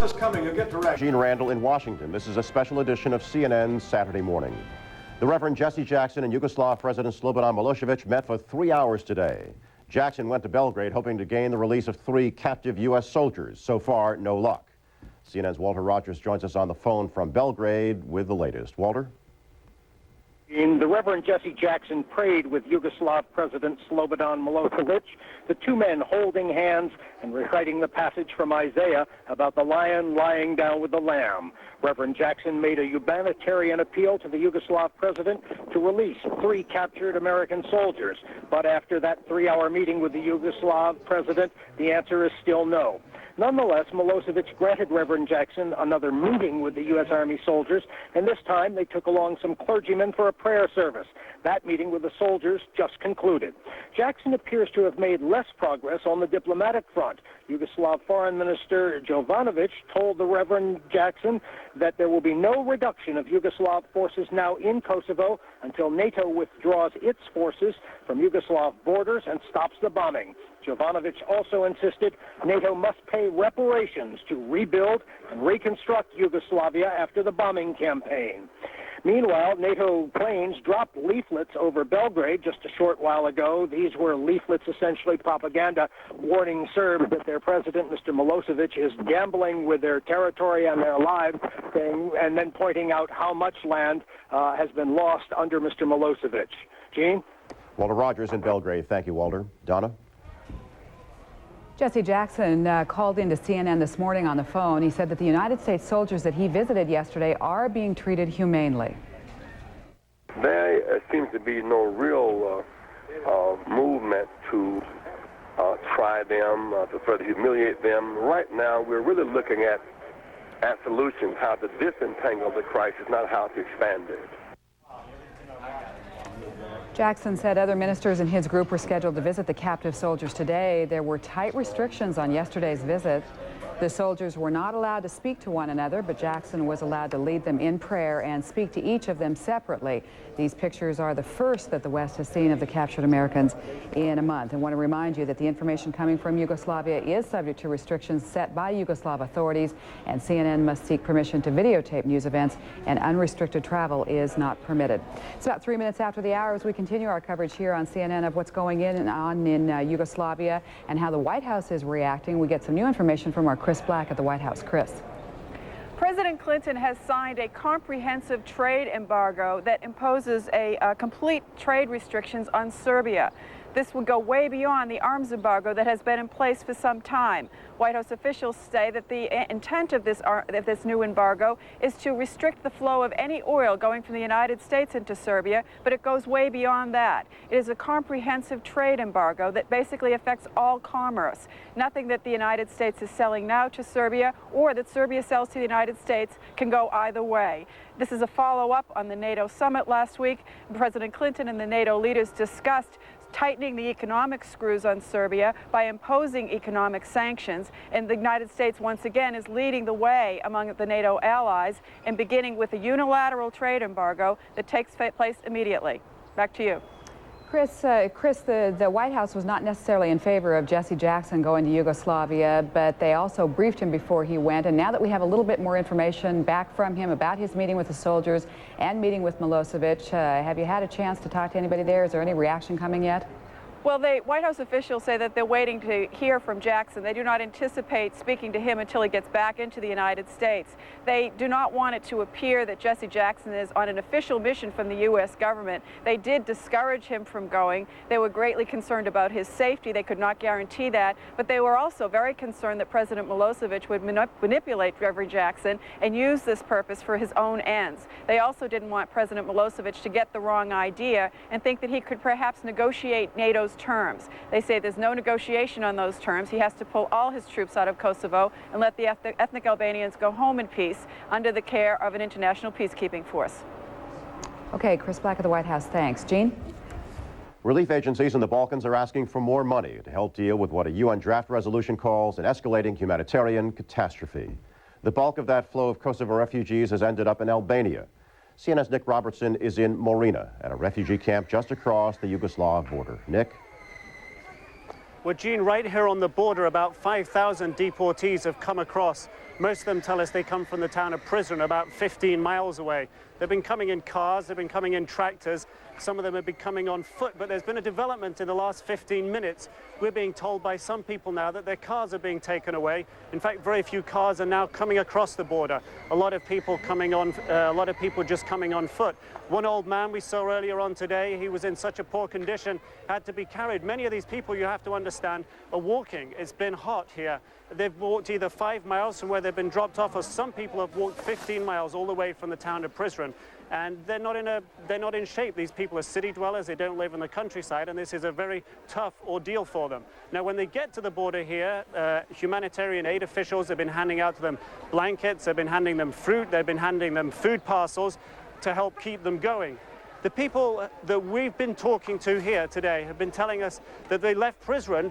is coming. You'll get direct. Gene Randall in Washington. This is a special edition of CNN Saturday Morning. The Reverend Jesse Jackson and Yugoslav President Slobodan Milosevic met for 3 hours today. Jackson went to Belgrade hoping to gain the release of 3 captive U.S. soldiers. So far, no luck. CNN's Walter Rogers joins us on the phone from Belgrade with the latest. Walter? The Reverend Jesse Jackson prayed with Yugoslav President Slobodan Milosevic, the two men holding hands and reciting the passage from Isaiah about the lion lying down with the lamb. Reverend Jackson made a humanitarian appeal to the Yugoslav president to release 3 captured American soldiers. But after that 3-hour meeting with the Yugoslav president, the answer is still no. Nonetheless, Milosevic granted Reverend Jackson another meeting with the U.S. Army soldiers, and this time they took along some clergymen for a prayer service. That meeting with the soldiers just concluded. Jackson appears to have made less progress on the diplomatic front. Yugoslav Foreign Minister Jovanovic told the Reverend Jackson that there will be no reduction of Yugoslav forces now in Kosovo until NATO withdraws its forces from Yugoslav borders and stops the bombing. Jovanovic also insisted NATO must pay reparations to rebuild and reconstruct Yugoslavia after the bombing campaign. Meanwhile, NATO planes dropped leaflets over Belgrade just a short while ago. These were leaflets, essentially propaganda, warning Serbs that their president, Mr. Milosevic, is gambling with their territory and their lives, and then pointing out how much land has been lost under Mr. Milosevic. Gene? Walter Rogers in Belgrade. Thank you, Walter. Donna? Jesse Jackson called into CNN this morning on the phone. He said that the United States soldiers that he visited yesterday are being treated humanely. There seems to be no real movement to try them, to further humiliate them. Right now, we're really looking at solutions, how to disentangle the crisis, not how to expand it. Jackson said other ministers in his group were scheduled to visit the captive soldiers today. There were tight restrictions on yesterday's visit. The soldiers were not allowed to speak to one another, but Jackson was allowed to lead them in prayer and speak to each of them separately. These pictures are the first that the West has seen of the captured Americans in a month. I want to remind you that the information coming from Yugoslavia is subject to restrictions set by Yugoslav authorities, and CNN must seek permission to videotape news events, and unrestricted travel is not permitted. It's about 3 minutes after the hour as we continue our coverage here on CNN of what's going on in Yugoslavia and how the White House is reacting. We get some new information from our Chris Black at the White House. Chris. President Clinton has signed a comprehensive trade embargo that imposes complete trade restrictions on Serbia. This would go way beyond the arms embargo that has been in place for some time. White House officials say that the intent of this new embargo is to restrict the flow of any oil going from the United States into Serbia, but it goes way beyond that. It is a comprehensive trade embargo that basically affects all commerce. Nothing that the United States is selling now to Serbia or that Serbia sells to the United States can go either way. This is a follow-up on the NATO summit last week. President Clinton and the NATO leaders discussed tightening the economic screws on Serbia by imposing economic sanctions, and the United States once again is leading the way among the NATO allies and beginning with a unilateral trade embargo that takes place immediately. Back to you. Chris, the White House was not necessarily in favor of Jesse Jackson going to Yugoslavia, but they also briefed him before he went. And now that we have a little bit more information back from him about his meeting with the soldiers and meeting with Milosevic, have you had a chance to talk to anybody there? Is there any reaction coming yet? Well, the White House officials say that they're waiting to hear from Jackson. They do not anticipate speaking to him until he gets back into the United States. They do not want it to appear that Jesse Jackson is on an official mission from the U.S. government. They did discourage him from going. They were greatly concerned about his safety. They could not guarantee that. But they were also very concerned that President Milosevic would manipulate Reverend Jackson and use this purpose for his own ends. They also didn't want President Milosevic to get the wrong idea and think that he could perhaps negotiate NATO's terms. They say there's no negotiation on those terms. He has to pull all his troops out of Kosovo and let the ethnic Albanians go home in peace under the care of an international peacekeeping force. Okay, Chris Black at the White House. Thanks. Gene? Relief agencies in the Balkans are asking for more money to help deal with what a UN draft resolution calls an escalating humanitarian catastrophe. The bulk of that flow of Kosovo refugees has ended up in Albania. CNN's Nick Robertson is in Morina at a refugee camp just across the Yugoslav border. Nick? Well, Gene, right here on the border, about 5,000 deportees have come across Most of them tell us they come from the town of Prizren, about 15 miles away. They've been coming in cars, they've been coming in tractors. Some of them have been coming on foot, but there's been a development in the last 15 minutes. We're being told by some people now that their cars are being taken away. In fact, very few cars are now coming across the border. A lot of people just coming on foot. One old man we saw earlier on today, he was in such a poor condition, had to be carried. Many of these people, you have to understand, are walking. It's been hot here. They've walked either 5 miles from where they've been dropped off, or some people have walked 15 miles all the way from the town of Prizren. And they're not in shape. These people are city dwellers. They don't live in the countryside, and this is a very tough ordeal for them. Now, when they get to the border here, humanitarian aid officials have been handing out to them blankets, they've been handing them fruit, they've been handing them food parcels to help keep them going. The people that we've been talking to here today have been telling us that they left Prizren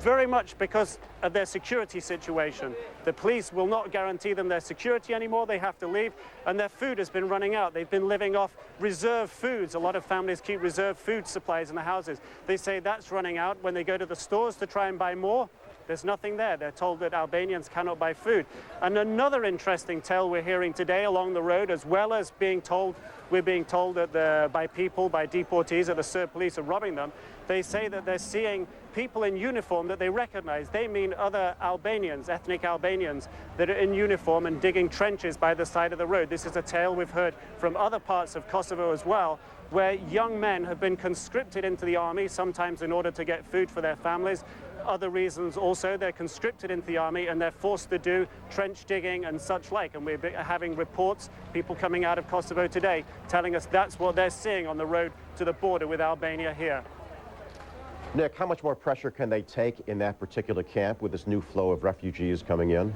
very much because of their security situation. The police will not guarantee them their security anymore. They have to leave, and their food has been running out. They've been living off reserve foods. A lot of families keep reserve food supplies in the houses. They say that's running out. When they go to the stores to try and buy more, there's nothing there. They're told that Albanians cannot buy food. And another interesting tale we're hearing today along the road, as well as we're being told that by deportees, that the Serb police are robbing them. They say that they're seeing people in uniform that they recognize. They mean other Albanians, ethnic Albanians, that are in uniform and digging trenches by the side of the road. This is a tale we've heard from other parts of Kosovo as well, where young men have been conscripted into the army, sometimes in order to get food for their families. Other reasons also, they're conscripted into the army and they're forced to do trench digging and such like. And we're having reports, people coming out of Kosovo today, telling us that's what they're seeing on the road to the border with Albania here. Nick, how much more pressure can they take in that particular camp with this new flow of refugees coming in?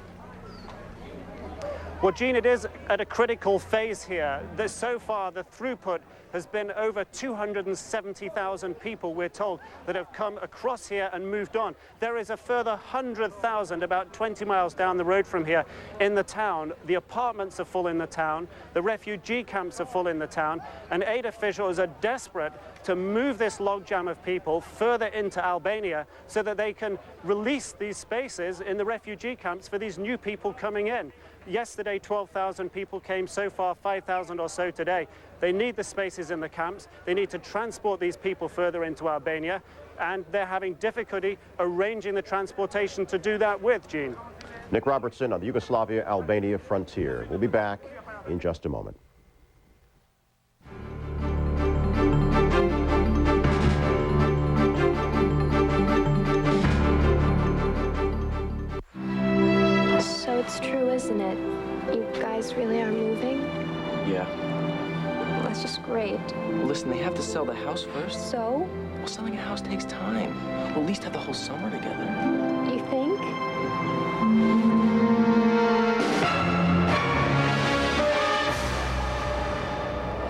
Well, Gene, it is at a critical phase here. So far, the throughput has been over 270,000 people, we're told, that have come across here and moved on. There is a further 100,000, about 20 miles down the road from here, in the town. The apartments are full in the town. The refugee camps are full in the town. And aid officials are desperate to move this logjam of people further into Albania so that they can release these spaces in the refugee camps for these new people coming in. Yesterday, 12,000 people came. So far, 5,000 or so today. They need the spaces in the camps. They need to transport these people further into Albania, and they're having difficulty arranging the transportation to do that with, Gene. Nick Robertson on the Yugoslavia-Albania frontier. We'll be back in just a moment. So it's true, isn't it? You guys really are moving? Yeah. Well, that's just great. Well, listen, they have to sell the house first. So? Well, selling a house takes time. We'll at least have the whole summer together. You think?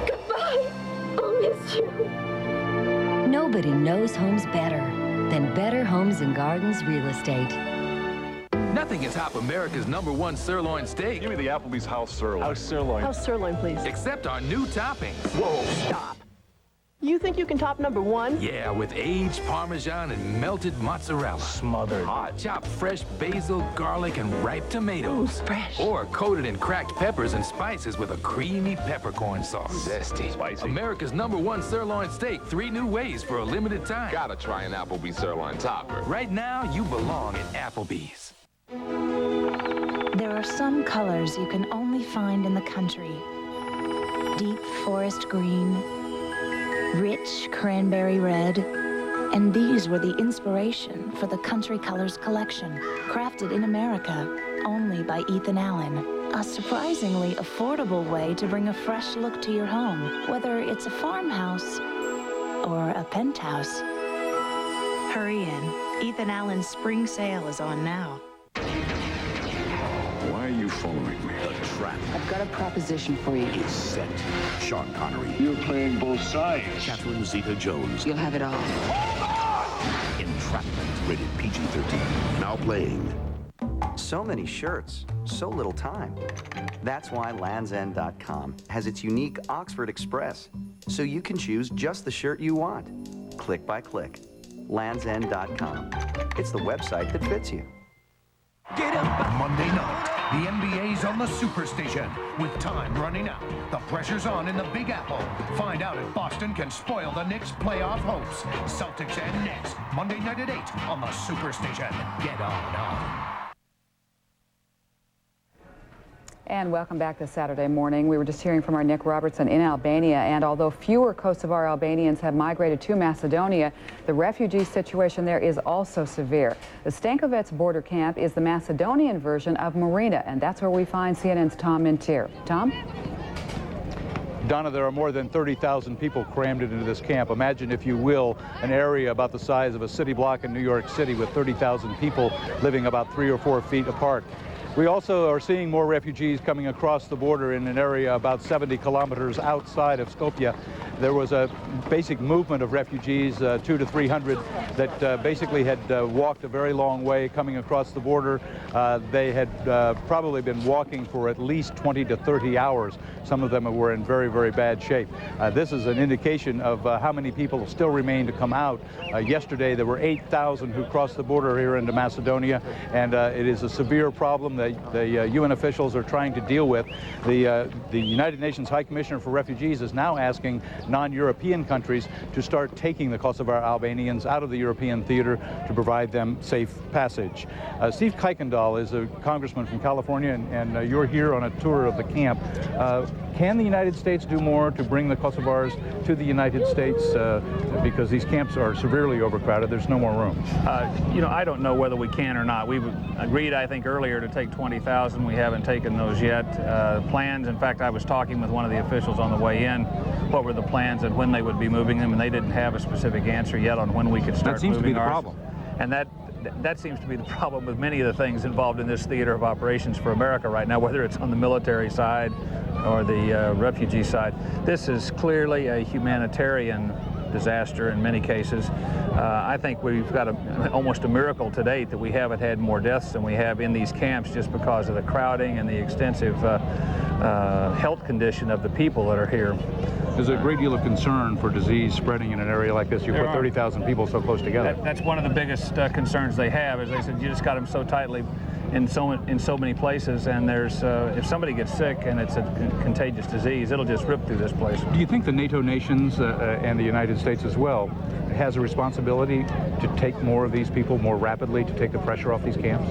Goodbye. I'll miss you. Nobody knows homes better than Better Homes and Gardens Real Estate. Nothing can top America's #1 sirloin steak. Give me the Applebee's house sirloin. House sirloin. House sirloin, please. Except our new toppings. Whoa, stop. You think you can top #1? Yeah, with aged Parmesan and melted mozzarella. Smothered. Hot. Chopped fresh basil, garlic, and ripe tomatoes. Ooh, fresh. Or coated in cracked peppers and spices with a creamy peppercorn sauce. Zesty. Spicy. America's #1 sirloin steak. 3 new ways for a limited time. Gotta try an Applebee's sirloin topper. Right now, you belong at Applebee's. There are some colors you can only find in the country. Deep forest green, rich cranberry red, and these were the inspiration for the Country Colors collection, crafted in America, only by Ethan Allen. A surprisingly affordable way to bring a fresh look to your home, whether it's a farmhouse or a penthouse. Hurry in. Ethan Allen's spring sale is on now. Why are you following me? The trap. I've got a proposition for you. Is set. Sean Connery. You're playing both sides. Catherine Zeta-Jones. You'll have it all. Entrapment. Rated PG-13. Now playing. So many shirts, so little time. That's why LandsEnd.com has its unique Oxford Express, so you can choose just the shirt you want, click by click. LandsEnd.com. It's the website that fits you. Get up! Monday night. The NBA's on the Superstation. With time running out, the pressure's on in the Big Apple. Find out if Boston can spoil the Knicks' playoff hopes. Celtics and Knicks, Monday night at 8 on the Superstation. Get on. And welcome back this Saturday morning. We were just hearing from our Nick Robertson in Albania, and although fewer Kosovar Albanians have migrated to Macedonia, the refugee situation there is also severe. The Stankovic border camp is the Macedonian version of Marina, and that's where we find CNN's Tom Mintier. Tom? Donna, there are more than 30,000 people crammed into this camp. Imagine, if you will, an area about the size of a city block in New York City with 30,000 people living about 3 or 4 feet apart. We also are seeing more refugees coming across the border in an area about 70 kilometers outside of Skopje. There was a basic movement of refugees, 200 to 300, that basically had walked a very long way coming across the border. They had probably been walking for at least 20 to 30 hours. Some of them were in very, very bad shape. This is an indication of how many people still remain to come out. Yesterday, there were 8,000 who crossed the border here into Macedonia, and it is a severe problem that the UN officials are trying to deal with. The United Nations High Commissioner for Refugees is now asking non-European countries to start taking the Kosovar Albanians out of the European theater to provide them safe passage. Steve Kuykendall is a congressman from California, and you're here on a tour of the camp. Can the United States do more to bring the Kosovars to the United States? Because these camps are severely overcrowded. There's no more room. You know, I don't know whether we can or not. We agreed, I think, earlier to take 20,000. We haven't taken those yet. Plans, in fact, I was talking with one of the officials on the way in. What were the plans and when they would be moving them, and they didn't have a specific answer yet on when we could start moving ours. That seems to be the problem. And that seems to be the problem with many of the things involved in this theater of operations for America right now, whether it's on the military side or the refugee side. This is clearly a humanitarian disaster in many cases. I think we've got almost a miracle to date that we haven't had more deaths than we have in these camps, just because of the crowding and the extensive health condition of the people that are here. There's a great deal of concern for disease spreading in an area like this. You put 30,000 people so close together. That's one of the biggest concerns they have, is they said you just got them so tightly in so many places, and there's if somebody gets sick and it's a contagious disease, it'll just rip through this place. Do you think the NATO nations and the United States as well has a responsibility to take more of these people more rapidly, to take the pressure off these camps?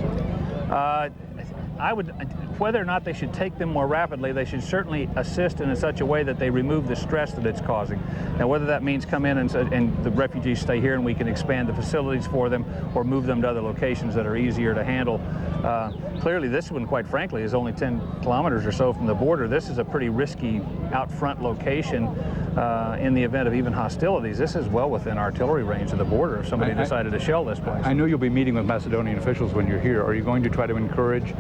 Whether or not they should take them more rapidly, they should certainly assist in such a way that they remove the stress that it's causing. Now, whether that means come in and the refugees stay here and we can expand the facilities for them, or move them to other locations that are easier to handle. Clearly, this one, quite frankly, is only 10 kilometers or so from the border. This is a pretty risky out front location in the event of even hostilities. This is well within artillery range of the border if somebody decided to shell this place. I know you'll be meeting with Macedonian officials when you're here. Are you going to try to encourage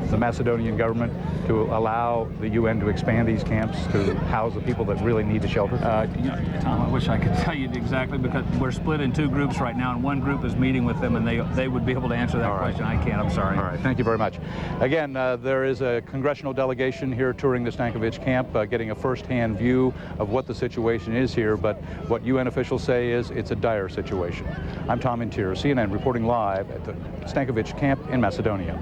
the Macedonian government to allow the UN to expand these camps to house the people that really need the shelter? Tom, I wish I could tell you exactly, because we're split in two groups right now, and one group is meeting with them, and they would be able to answer that question. I can't. I'm sorry. All right. Thank you very much. Again, there is a congressional delegation here touring the Stankovic camp, getting a first-hand view of what the situation is here, but what UN officials say is it's a dire situation. I'm Tom Mintier, CNN, reporting live at the Stankovic camp in Macedonia.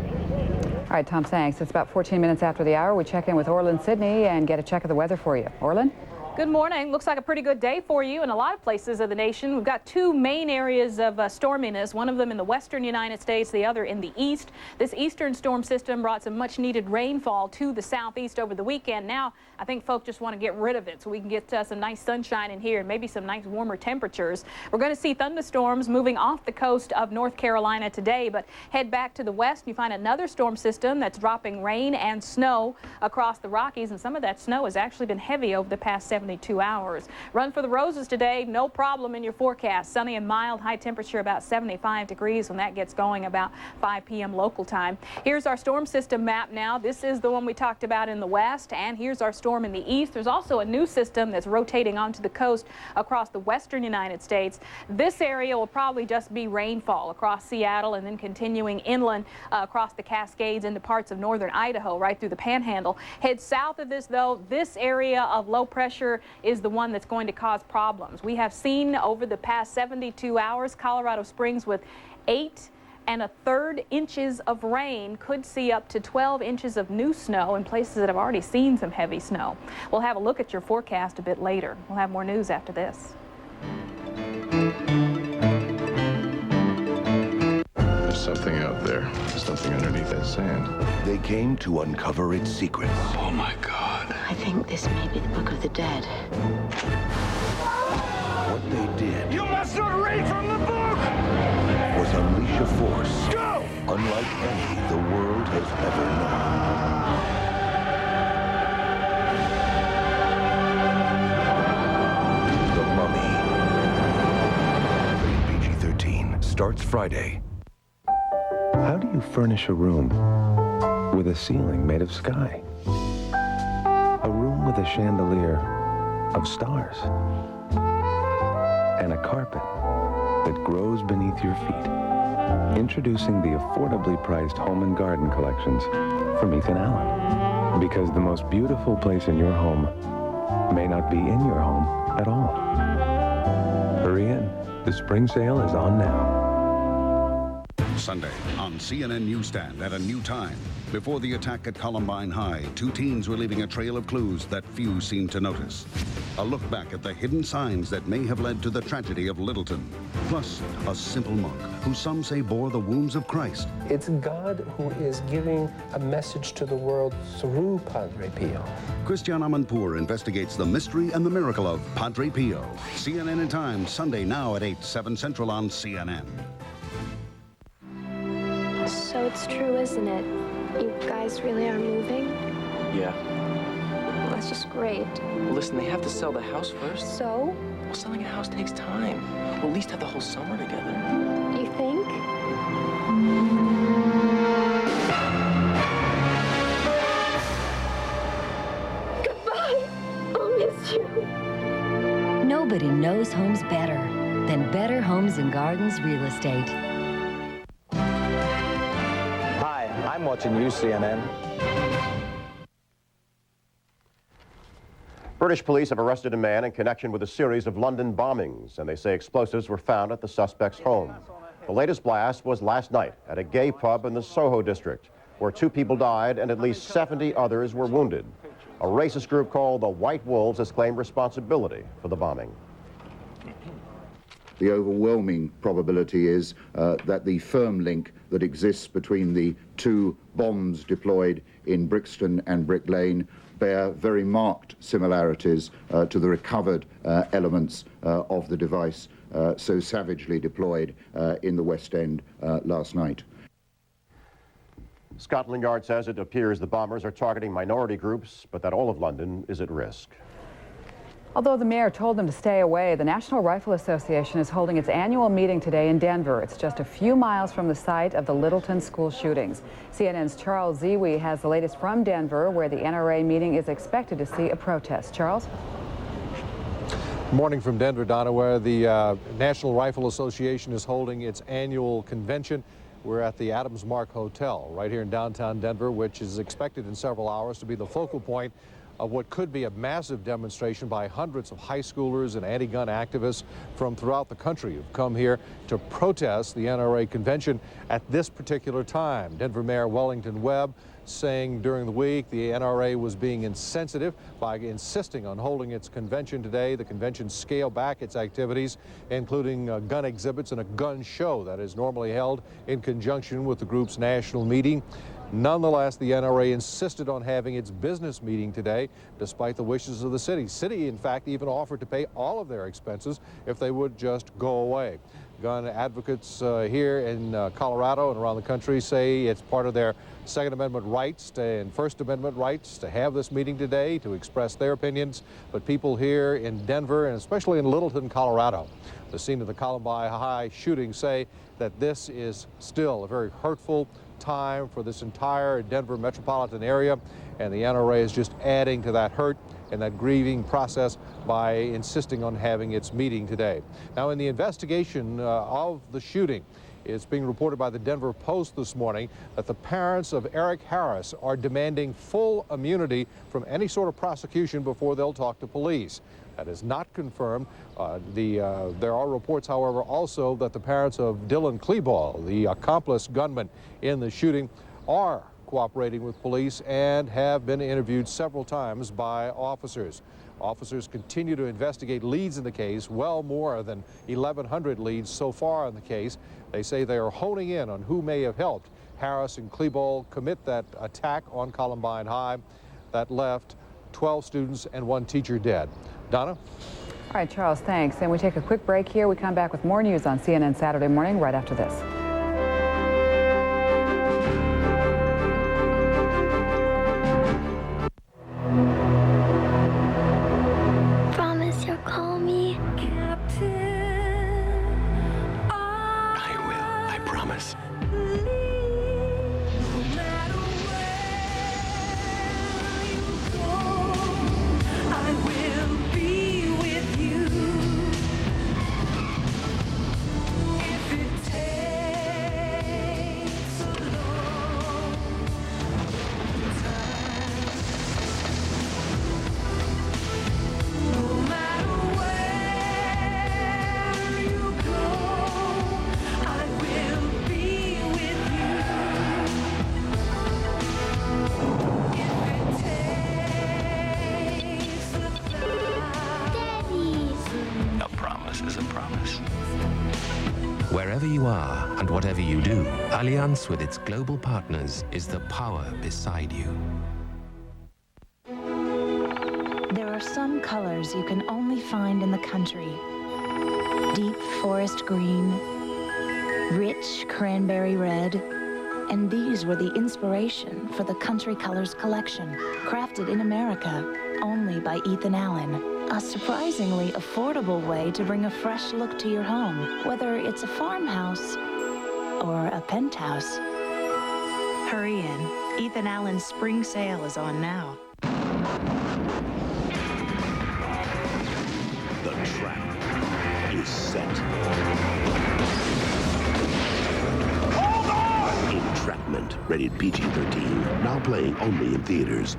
All right, Tom, thanks. It's about 14 minutes after the hour. We check in with Orlin Sidney and get a check of the weather for you. Orlin? Good morning. Looks like a pretty good day for you in a lot of places of the nation. We've got two main areas of storminess, one of them in the western United States, the other in the east. This eastern storm system brought some much needed rainfall to the southeast over the weekend. Now, I think folks just want to get rid of it so we can get some nice sunshine in here and maybe some nice warmer temperatures. We're going to see thunderstorms moving off the coast of North Carolina today, but head back to the west, you find another storm system that's dropping rain and snow across the Rockies, and some of that snow has actually been heavy over the past 72 hours. Run for the roses today, no problem in your forecast. Sunny and mild, high temperature about 75 degrees when that gets going about 5 p.m. local time. Here's our storm system map now. This is the one we talked about in the west, and here's our storm in the east. There's also a new system that's rotating onto the coast across the western United States. This area will probably just be rainfall across Seattle and then continuing inland across the Cascades into parts of northern Idaho right through the Panhandle. Head south of this, though, this area of low pressure is the one that's going to cause problems. We have seen over the past 72 hours Colorado Springs with 8 and 1/3 inches of rain. Could see up to 12 inches of new snow in places that have already seen some heavy snow. We'll have a look at your forecast a bit later. We'll have more news after this. There's something out there. Something underneath that sand. They came to uncover its secrets. Oh my God. I think this may be the Book of the Dead. What they did You must not read from the book! was unleash a force Go! unlike any the world has ever known. The Mummy. Rated PG-13. Starts Friday. How do you furnish a room with a ceiling made of sky? A room with a chandelier of stars? And a carpet that grows beneath your feet? Introducing the affordably priced Home and Garden collections from Ethan Allen. Because the most beautiful place in your home may not be in your home at all. Hurry in. The spring sale is on now. Sunday on CNN Newsstand at a new time. Before the attack at Columbine High, 2 teens were leaving a trail of clues that few seemed to notice. A look back at the hidden signs that may have led to the tragedy of Littleton. Plus, a simple monk who some say bore the wounds of Christ. It's God who is giving a message to the world through Padre Pio. Christian Amanpour investigates the mystery and the miracle of Padre Pio. CNN in Time, Sunday now at 8, 7 Central on CNN. So it's true, isn't it? You guys really are moving? Yeah. Well, that's just great. Well, listen, they have to sell the house first. So? Well, selling a house takes time. We'll at least have the whole summer together. You think? Goodbye. I'll miss you. Nobody knows homes better than Better Homes and Gardens Real Estate. Hi, I'm watching you, CNN. British police have arrested a man in connection with a series of London bombings, and they say explosives were found at the suspect's home. The latest blast was last night at a gay pub in the Soho district, where 2 people died and at least 70 others were wounded. A racist group called the White Wolves has claimed responsibility for the bombing. The overwhelming probability is that the firm link that exists between the 2 bombs deployed in Brixton and Brick Lane bear very marked similarities to the recovered elements of the device so savagely deployed in the West End last night. Scotland Yard says it appears the bombers are targeting minority groups, but that all of London is at risk. Although the mayor told them to stay away, the National Rifle Association is holding its annual meeting today in Denver. It's just a few miles from the site of the Littleton school shootings. CNN's Charles Ziwi has the latest from Denver, where the NRA meeting is expected to see a protest. Charles? Morning from Denver, Donna, where the National Rifle Association is holding its annual convention. We're at the Adams Mark Hotel right here in downtown Denver, which is expected in several hours to be the focal point of what could be a massive demonstration by hundreds of high schoolers and anti-gun activists from throughout the country who've come here to protest the NRA convention at this particular time. Denver Mayor Wellington Webb saying during the week the NRA was being insensitive by insisting on holding its convention today. The convention scaled back its activities, including gun exhibits and a gun show that is normally held in conjunction with the group's national meeting. Nonetheless, the NRA insisted on having its business meeting today, despite the wishes of the city. City, in fact, even offered to pay all of their expenses if they would just go away. Gun advocates here in Colorado and around the country say it's part of their Second Amendment rights and First Amendment rights to have this meeting today, to express their opinions. But people here in Denver, and especially in Littleton, Colorado, the scene of the Columbine High shooting, say that this is still a very hurtful time for this entire Denver metropolitan area, and the NRA is just adding to that hurt and that grieving process by insisting on having its meeting today. Now, in the investigation of the shooting, It's being reported by the Denver Post this morning that the parents of Eric Harris are demanding full immunity from any sort of prosecution before they'll talk to police. That is not confirmed. There are reports, however, also that the parents of Dylan Klebold, the accomplice gunman in the shooting, are cooperating with police and have been interviewed several times by officers. Officers continue to investigate leads in the case, well more than 1,100 leads so far in the case. They say they are honing in on who may have helped Harris and Klebold commit that attack on Columbine High that left 12 students and 1 teacher dead. Donna? All right, Charles, thanks. And we take a quick break here. We come back with more news on CNN Saturday Morning right after this. Promise you'll call me Captain. I will, I promise. Wherever you are and whatever you do, Allianz with its global partners is the power beside you. There are some colors you can only find in the country. Deep forest green, rich cranberry red, and these were the inspiration for the Country Colors collection, crafted in America only by Ethan Allen. A surprisingly affordable way to bring a fresh look to your home, whether it's a farmhouse or a penthouse. Hurry in. Ethan Allen's spring sale is on now. The trap is set. Hold on! Entrapment, rated PG-13, now playing only in theaters.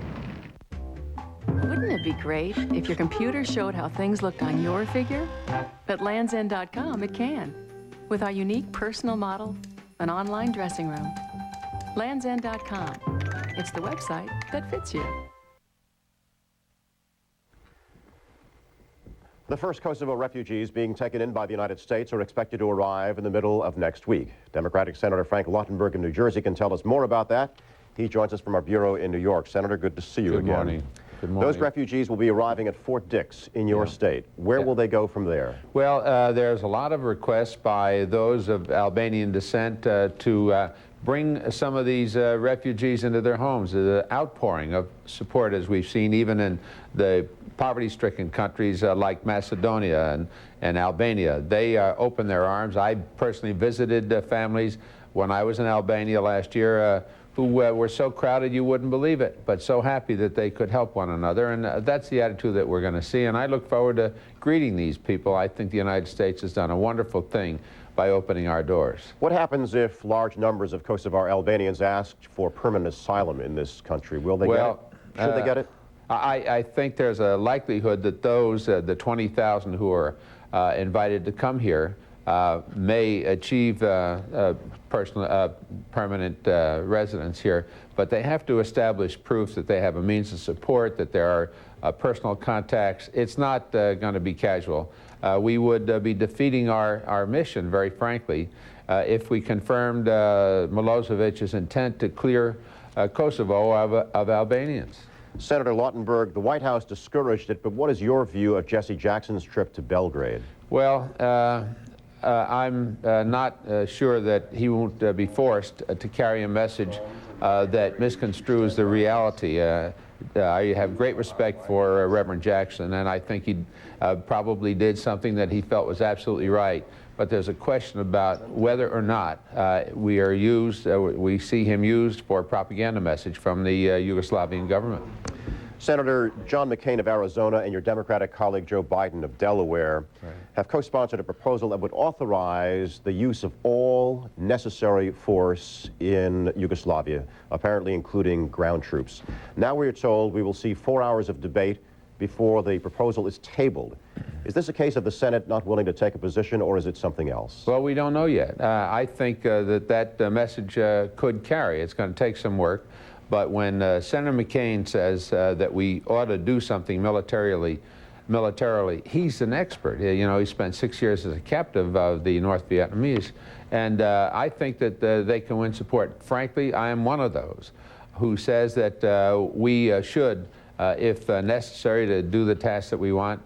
Wouldn't it be great if your computer showed how things looked on your figure? At LandsEnd.com, it can. With our unique personal model, an online dressing room. LandsEnd.com. It's the website that fits you. The first Kosovo refugees being taken in by the United States are expected to arrive in the middle of next week. Democratic Senator Frank Lautenberg in New Jersey can tell us more about that. He joins us from our bureau in New York. Senator, good to see you again. Good morning. Good morning. Those refugees will be arriving at Fort Dix in your state. Where will they go from there? Well, there's a lot of requests by those of Albanian descent to bring some of these refugees into their homes. The outpouring of support, as we've seen, even in the poverty-stricken countries like Macedonia and Albania. They open their arms. I personally visited families when I was in Albania last year who were so crowded you wouldn't believe it, but so happy that they could help one another. And that's the attitude that we're going to see. And I look forward to greeting these people. I think the United States has done a wonderful thing by opening our doors. What happens if large numbers of Kosovar Albanians ask for permanent asylum in this country? Will they get it? Should they get it? I think there's a likelihood that those, the 20,000 who are invited to come here, may achieve permanent residence here, but they have to establish proof that they have a means of support, that there are personal contacts. It's not going to be casual. We would be defeating our mission, very frankly, if we confirmed Milosevic's intent to clear Kosovo of Albanians. Senator Lautenberg, the White House discouraged it, but what is your view of Jesse Jackson's trip to Belgrade? Well, I'm not sure that he won't be forced to carry a message that misconstrues the reality. I have great respect for Reverend Jackson, and I think he probably did something that he felt was absolutely right. But there's a question about whether or not we see him used for a propaganda message from the Yugoslavian government. Senator John McCain of Arizona and your Democratic colleague Joe Biden of Delaware have co-sponsored a proposal that would authorize the use of all necessary force in Yugoslavia, apparently including ground troops. Now we're told we will see 4 hours of debate before the proposal is tabled. Is this a case of the Senate not willing to take a position, or is it something else? Well, we don't know yet. I think that message could carry. It's going to take some work. But when Senator McCain says that we ought to do something militarily, he's an expert. You know, he spent 6 years as a captive of the North Vietnamese. And I think that they can win support. Frankly, I am one of those who says that we should, if necessary to do the task that we want,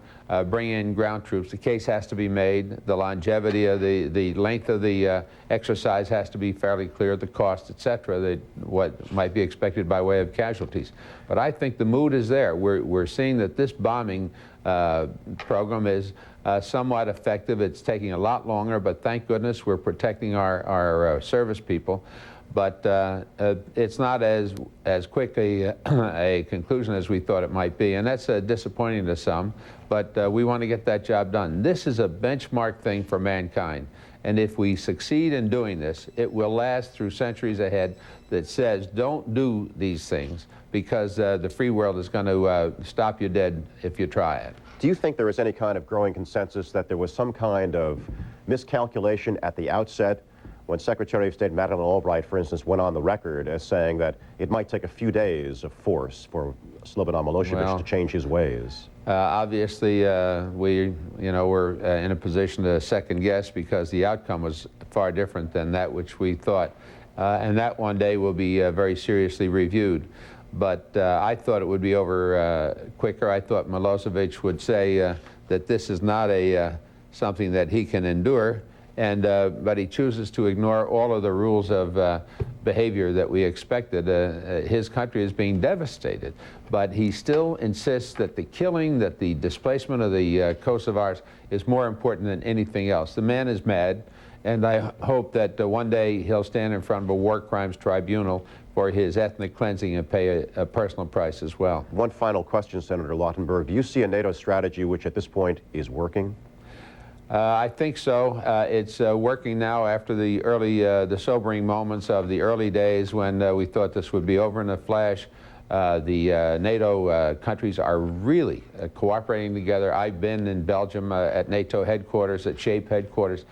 bring in ground troops. The case has to be made. The longevity of the length of the exercise has to be fairly clear, the cost, etc., what might be expected by way of casualties. But I think the mood is there. We're seeing that this bombing program is somewhat effective. It's taking a lot longer, but thank goodness we're protecting our service people. But it's not as quick a conclusion as we thought it might be, and that's disappointing to some, but we want to get that job done. This is a benchmark thing for mankind, and if we succeed in doing this, it will last through centuries ahead. That says don't do these things, because the free world is going to stop you dead if you try it. Do you think there is any kind of growing consensus that there was some kind of miscalculation at the outset when Secretary of State Madeleine Albright, for instance, went on the record as saying that it might take a few days of force for Slobodan Milosevic to change his ways? Obviously, we're in a position to second guess, because the outcome was far different than that which we thought. And that one day will be very seriously reviewed. But I thought it would be over quicker. I thought Milosevic would say that this is not something that he can endure. But he chooses to ignore all of the rules of behavior that we expected. His country is being devastated, but he still insists that the killing, that the displacement of the Kosovars is more important than anything else. The man is mad, and I hope that one day he'll stand in front of a war crimes tribunal for his ethnic cleansing and pay a personal price as well. One final question, Senator Lautenberg. Do you see a NATO strategy which at this point is working? I think so. It's working now after the sobering moments of the early days when we thought this would be over in a flash. The NATO countries are really cooperating together. I've been in Belgium at NATO headquarters, at SHAPE headquarters,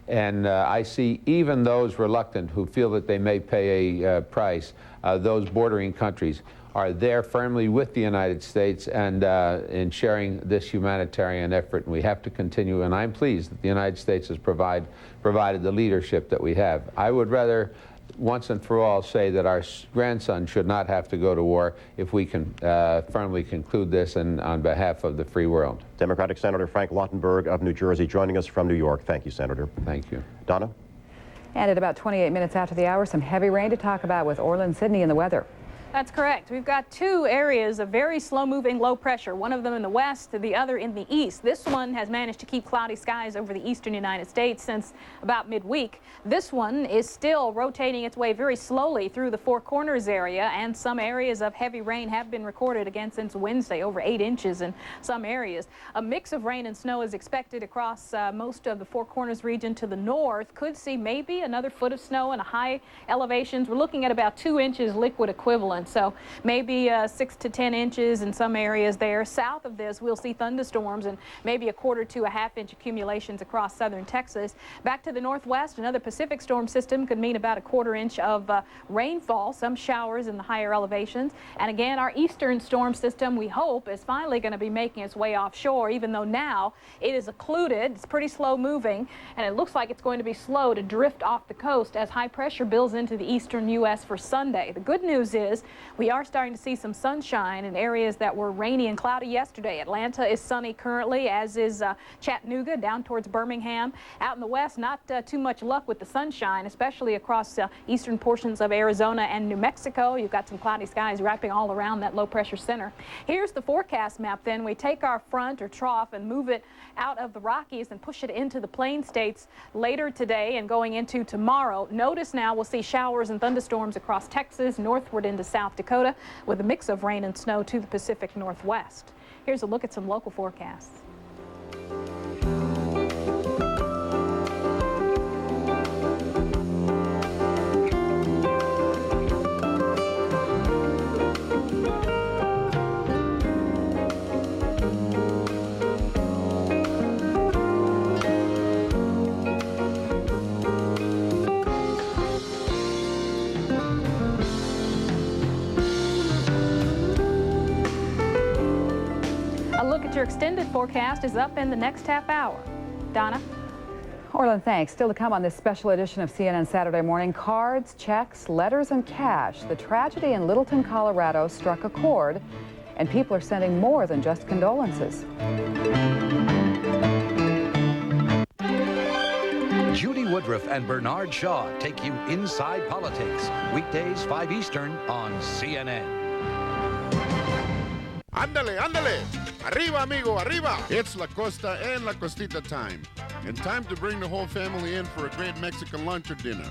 and I see even those reluctant who feel that they may pay a price, those bordering countries, are there firmly with the United States and in sharing this humanitarian effort. And we have to continue, and I'm pleased that the United States has provided the leadership that we have. I would rather, once and for all, say that our grandson should not have to go to war if we can firmly conclude this and on behalf of the free world. Democratic Senator Frank Lautenberg of New Jersey joining us from New York. Thank you, Senator. Thank you. Donna? And at about 28 minutes after the hour, some heavy rain to talk about with Orland Sidney in the weather. That's correct. We've got two areas of very slow-moving low pressure, one of them in the west, the other in the east. This one has managed to keep cloudy skies over the eastern United States since about midweek. This one is still rotating its way very slowly through the Four Corners area, and some areas of heavy rain have been recorded again since Wednesday, over 8 inches in some areas. A mix of rain and snow is expected across most of the Four Corners region to the north. Could see maybe another foot of snow in high elevations. We're looking at about 2 inches liquid equivalent. So maybe 6 to 10 inches in some areas there. South of this, we'll see thunderstorms and maybe 1/4 to 1/2 inch accumulations across southern Texas. Back to the northwest, another Pacific storm system could mean about 1/4 inch of rainfall, some showers in the higher elevations. And again, our eastern storm system, we hope, is finally going to be making its way offshore, even though now it is occluded. It's pretty slow moving, and it looks like it's going to be slow to drift off the coast as high pressure builds into the eastern U.S. for Sunday. The good news is we are starting to see some sunshine in areas that were rainy and cloudy yesterday. Atlanta is sunny currently, as is Chattanooga down towards Birmingham. Out in the west, not too much luck with the sunshine, especially across eastern portions of Arizona and New Mexico. You've got some cloudy skies wrapping all around that low pressure center. Here's the forecast map then. We take our front or trough and move it out of the Rockies and push it into the Plain States later today and going into tomorrow. Notice now we'll see showers and thunderstorms across Texas, northward into South South Dakota, with a mix of rain and snow to the Pacific Northwest. Here's a look at some local forecasts. Your extended forecast is up in the next half hour. Donna? Orland, thanks. Still to come on this special edition of CNN Saturday Morning, cards, checks, letters, and cash. The tragedy in Littleton, Colorado struck a chord, and people are sending more than just condolences. Judy Woodruff and Bernard Shaw take you inside politics. Weekdays, 5 Eastern on CNN. Ándale, ándale. Arriba, amigo, arriba. It's La Costa and La Costita time. And time to bring the whole family in for a great Mexican lunch or dinner.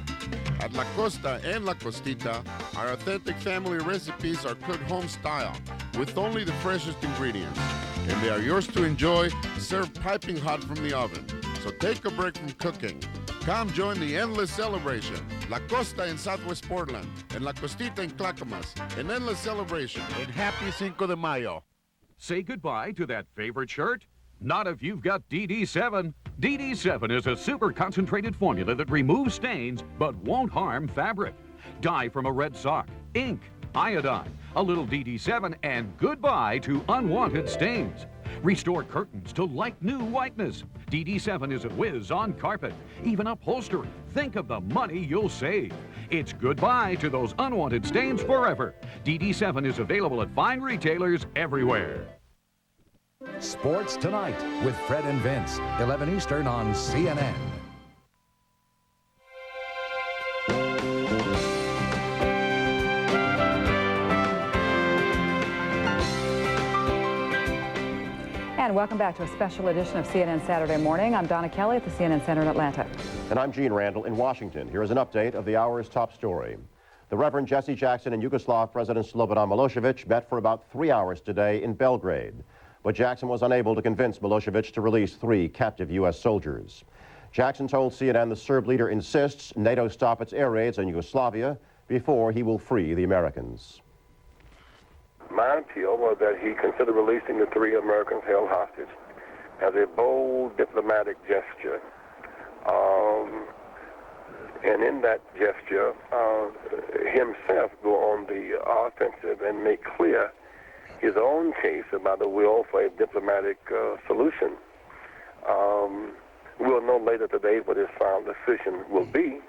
At La Costa and La Costita, our authentic family recipes are cooked home style with only the freshest ingredients. And they are yours to enjoy, served piping hot from the oven. So take a break from cooking. Come join the endless celebration. La Costa in Southwest Portland and La Costita in Clackamas. An endless celebration. And happy Cinco de Mayo. Say goodbye to that favorite shirt? Not if you've got DD7. DD7 is a super concentrated formula that removes stains but won't harm fabric. Dye from a red sock, ink, iodine, a little DD7, and goodbye to unwanted stains. Restore curtains to like-new whiteness. DD7 is a whiz on carpet, even upholstery. Think of the money you'll save. It's goodbye to those unwanted stains forever. DD7 is available at fine retailers everywhere. Sports Tonight with Fred and Vince, 11 Eastern on CNN. And welcome back to a special edition of CNN Saturday Morning. I'm Donna Kelly at the CNN Center in Atlanta. And I'm Gene Randall in Washington. Here is an update of the hour's top story. The Reverend Jesse Jackson and Yugoslav President Slobodan Milosevic met for about 3 hours today in Belgrade. But Jackson was unable to convince Milosevic to release 3 captive U.S. soldiers. Jackson told CNN the Serb leader insists NATO stop its air raids on Yugoslavia before he will free the Americans. My appeal was that he consider releasing the 3 Americans held hostage as a bold diplomatic gesture. And in that gesture, himself go on the offensive and make clear his own case about the will for a diplomatic solution. We'll know later today what his final decision will be.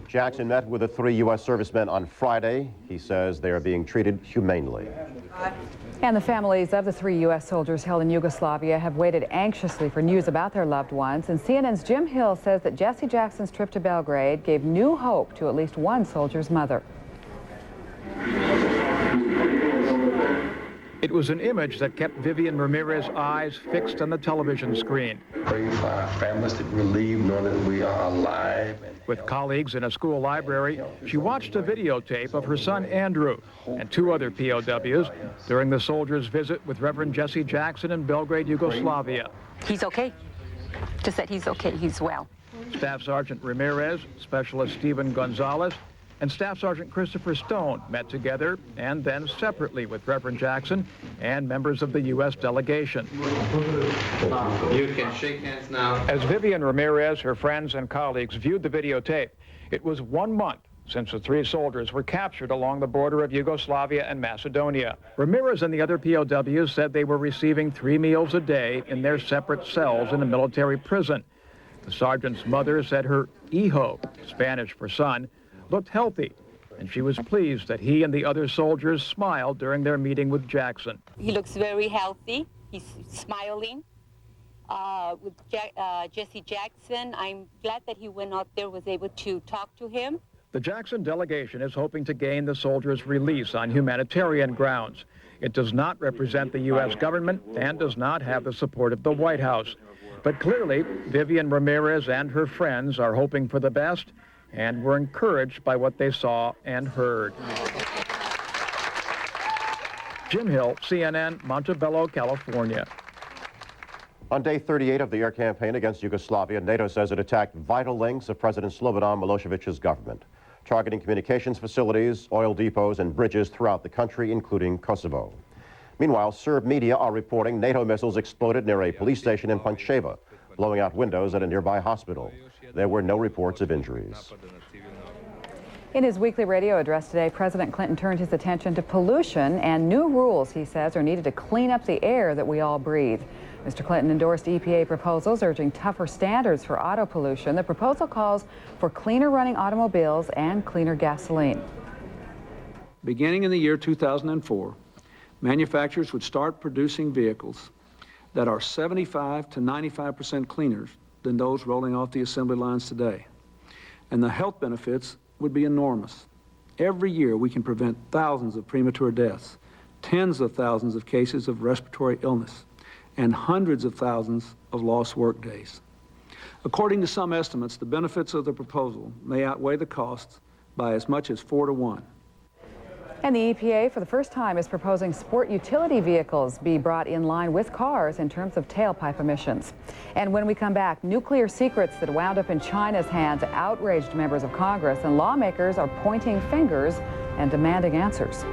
Jackson met with the 3 U.S. servicemen on Friday. He says they are being treated humanely. And the families of the 3 U.S. soldiers held in Yugoslavia have waited anxiously for news about their loved ones. And CNN's Jim Hill says that Jesse Jackson's trip to Belgrade gave new hope to at least one soldier's mother. It was an image that kept Vivian Ramirez's eyes fixed on the television screen. Praying for our families to be relieved, knowing that we are alive. With colleagues in a school library, she watched a videotape of her son Andrew and 2 other POWs during the soldiers' visit with Reverend Jesse Jackson in Belgrade, Yugoslavia. He's okay. Just that he's okay. He's well. Staff Sergeant Ramirez, Specialist Stephen Gonzalez, and Staff Sergeant Christopher Stone met together and then separately with Reverend Jackson and members of the U.S. delegation. You can shake hands now. As Vivian Ramirez, her friends and colleagues viewed the videotape, it was 1 month since the 3 soldiers were captured along the border of Yugoslavia and Macedonia. Ramirez and the other POWs said they were receiving 3 meals a day in their separate cells in a military prison. The sergeant's mother said her hijo, Spanish for son, looked healthy, and she was pleased that he and the other soldiers smiled during their meeting with Jackson. He looks very healthy. He's smiling. With Jesse Jackson, I'm glad that he went out there, was able to talk to him. The Jackson delegation is hoping to gain the soldiers' release on humanitarian grounds. It does not represent the U.S. government and does not have the support of the White House. But clearly, Vivian Ramirez and her friends are hoping for the best and were encouraged by what they saw and heard. Jim Hill, CNN, Montebello, California. On day 38 of the air campaign against Yugoslavia, NATO says it attacked vital links of President Slobodan Milosevic's government, targeting communications facilities, oil depots, and bridges throughout the country, including Kosovo. Meanwhile, Serb media are reporting NATO missiles exploded near a police station in Pančeva, blowing out windows at a nearby hospital. There were no reports of injuries. In his weekly radio address today, President Clinton turned his attention to pollution and new rules, he says, are needed to clean up the air that we all breathe. Mr. Clinton endorsed EPA proposals urging tougher standards for auto pollution. The proposal calls for cleaner running automobiles and cleaner gasoline. Beginning in the year 2004, manufacturers would start producing vehicles that are 75 to 95% cleaner than those rolling off the assembly lines today. And the health benefits would be enormous. Every year we can prevent thousands of premature deaths, tens of thousands of cases of respiratory illness, and hundreds of thousands of lost work days. According to some estimates, the benefits of the proposal may outweigh the costs by as much as 4 to 1. And the EPA, for the first time, is proposing sport utility vehicles be brought in line with cars in terms of tailpipe emissions. And when we come back, nuclear secrets that wound up in China's hands outraged members of Congress, and lawmakers are pointing fingers and demanding answers.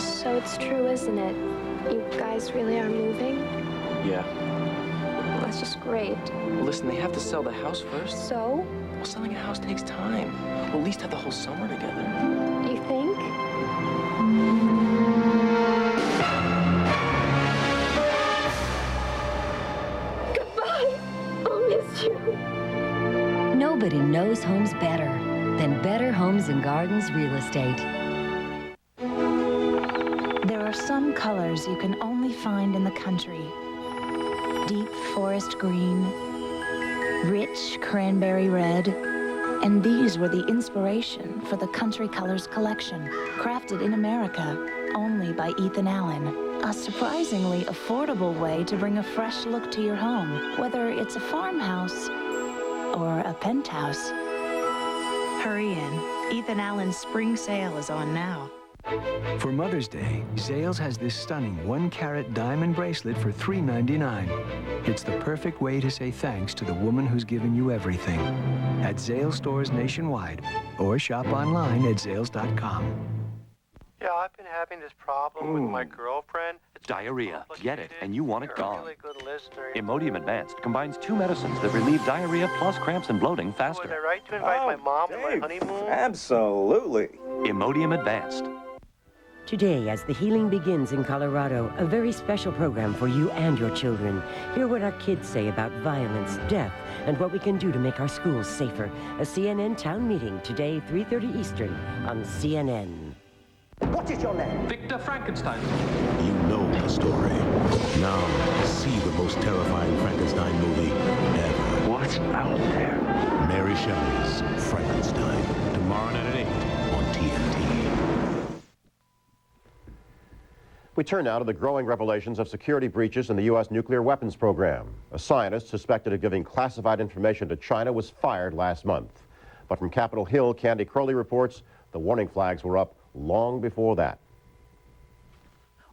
So it's true, isn't it? You guys really are moving? Yeah. Well, that's just great. Well, listen, they have to sell the house first. So? Well, selling a house takes time. We'll at least have the whole summer together. You think? Goodbye. I'll miss you. Nobody knows homes better than Better Homes and Gardens Real Estate. There are some colors you can only find in the country. Deep forest green, rich cranberry red, and these were the inspiration for the Country Colors collection, crafted in America, only by Ethan Allen. A surprisingly affordable way to bring a fresh look to your home, whether it's a farmhouse or a penthouse. Hurry in. Ethan Allen's spring sale is on now. For Mother's Day, Zales has this stunning 1-carat diamond bracelet for $3.99. It's the perfect way to say thanks to the woman who's given you everything. At Zales stores nationwide, or shop online at Zales.com. Yeah, I've been having this problem with my girlfriend. It's diarrhea. Get it, and you want it gone. Really good listener. Imodium Advanced combines 2 medicines that relieve diarrhea plus cramps and bloating faster. Was I right to invite my mom to my honeymoon? Absolutely. Imodium Advanced. Today, as the healing begins in Colorado, a very special program for you and your children. Hear what our kids say about violence, death, and what we can do to make our schools safer. A CNN town meeting today, 3:30 Eastern on CNN. What is your name? Victor Frankenstein. You know the story. Now, see the most terrifying Frankenstein movie ever. What's out there? Mary Shelley's Frankenstein. Tomorrow night at 8 on TNT. We turn now to the growing revelations of security breaches in the U.S. nuclear weapons program. A scientist suspected of giving classified information to China was fired last month. But from Capitol Hill, Candy Crowley reports the warning flags were up long before that.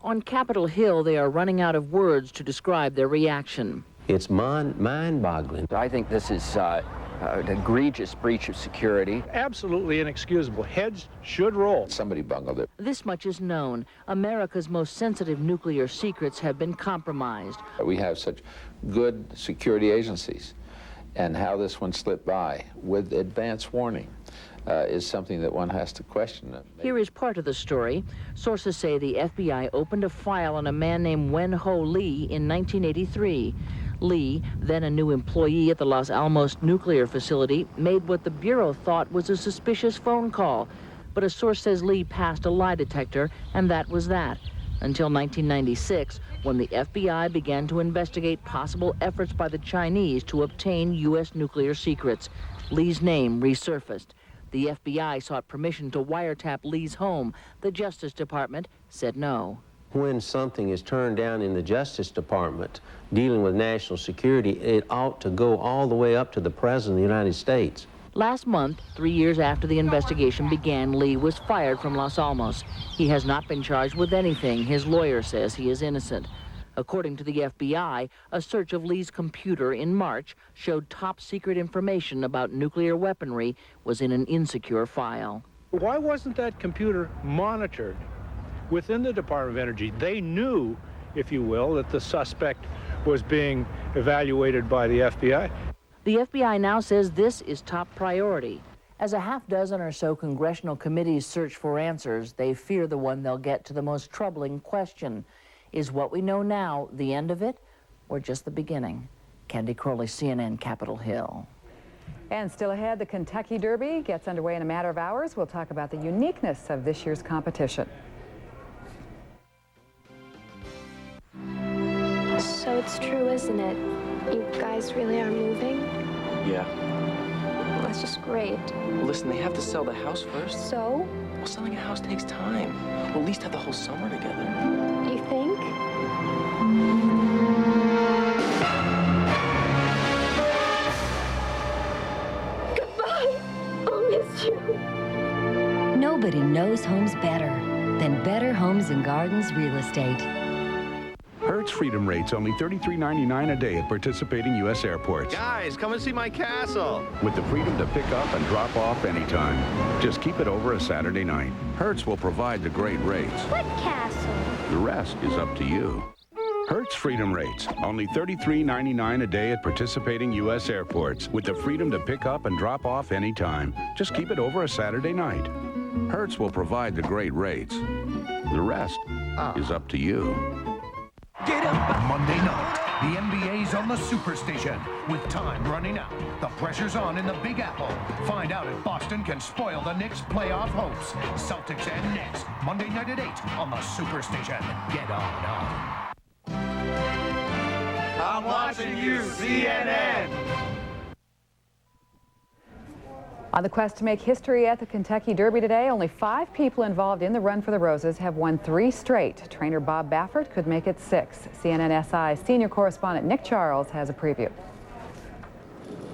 On Capitol Hill, they are running out of words to describe their reaction. It's mind-boggling. I think this is an egregious breach of security. Absolutely inexcusable. Heads should roll. Somebody bungled it. This much is known. America's most sensitive nuclear secrets have been compromised. We have such good security agencies, and how this one slipped by with advance warning is something that one has to question. Here is part of the story. Sources say the FBI opened a file on a man named Wen Ho Lee in 1983. Lee, then a new employee at the Los Alamos nuclear facility, made what the Bureau thought was a suspicious phone call. But a source says Lee passed a lie detector, and that was that. Until 1996, when the FBI began to investigate possible efforts by the Chinese to obtain U.S. nuclear secrets. Lee's name resurfaced. The FBI sought permission to wiretap Lee's home. The Justice Department said no. When something is turned down in the Justice Department dealing with national security, it ought to go all the way up to the President of the United States. Last month, 3 years after the investigation began, Lee was fired from Los Alamos. He has not been charged with anything. His lawyer says he is innocent. According to the FBI, a search of Lee's computer in March showed top-secret information about nuclear weaponry was in an insecure file. Why wasn't that computer monitored within the Department of Energy? They knew, if you will, that the suspect was being evaluated by the FBI. The FBI now says this is top priority. As a half dozen or so congressional committees search for answers, they fear the one they'll get to the most troubling question. Is what we know now the end of it, or just the beginning? Candy Crowley, CNN, Capitol Hill. And still ahead, the Kentucky Derby gets underway in a matter of hours. We'll talk about the uniqueness of this year's competition. So it's true, isn't it? You guys really are moving? Yeah. That's just great. Well, listen, they have to sell the house first. So? Well, selling a house takes time. We'll at least have the whole summer together. You think? Goodbye. I'll miss you. Nobody knows homes better than Better Homes and Gardens Real Estate. Hertz Freedom Rates only $33.99 a day at participating U.S. airports. Guys, come and see my castle. With the freedom to pick up and drop off anytime. Just keep it over a Saturday night. Hertz will provide the great rates. What castle? The rest is up to you. Hertz Freedom Rates, only $33.99 a day at participating U.S. airports. With the freedom to pick up and drop off anytime. Just keep it over a Saturday night. Hertz will provide the great rates. The rest is up to you. Get up! Monday night, the NBA's on the Superstation. With time running out, the pressure's on in the Big Apple. Find out if Boston can spoil the Knicks' playoff hopes. Celtics and Nets, Monday night at 8 on the Superstation. Get on up. I'm watching you, CNN. On the quest to make history at the Kentucky Derby today, only 5 people involved in the Run for the Roses have won 3 straight. Trainer Bob Baffert could make it 6. CNN SI senior correspondent Nick Charles has a preview.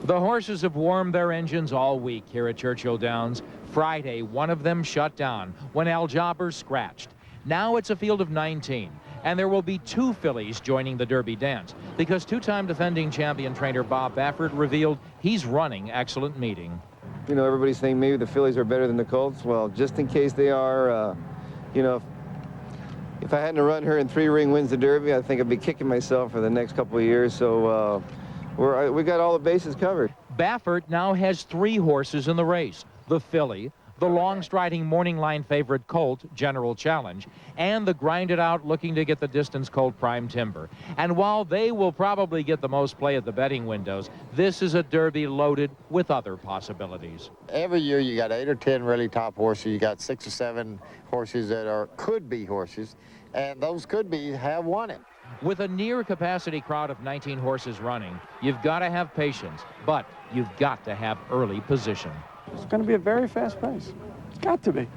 The horses have warmed their engines all week here at Churchill Downs. Friday, one of them shut down when Al Jabber scratched. Now it's a field of 19, and there will be 2 fillies joining the Derby dance because 2-time defending champion trainer Bob Baffert revealed he's running excellent meeting. You know, everybody's saying maybe the fillies are better than the colts. Well, just in case they are, you know, if I hadn't run her in 3-ring wins the Derby, I think I'd be kicking myself for the next couple of years. So we got all the bases covered. Baffert now has 3 horses in the race: the filly, the long-striding morning line favorite colt, General Challenge, and the grinded-out, looking to get the distance colt, Prime Timber. And while they will probably get the most play at the betting windows, this is a Derby loaded with other possibilities. Every year you got 8 or 10 really top horses. You got 6 or 7 horses that could be horses, and those could be have won it. With a near-capacity crowd of 19 horses running, you've got to have patience, but you've got to have early position. It's going to be a very fast pace. It's got to be.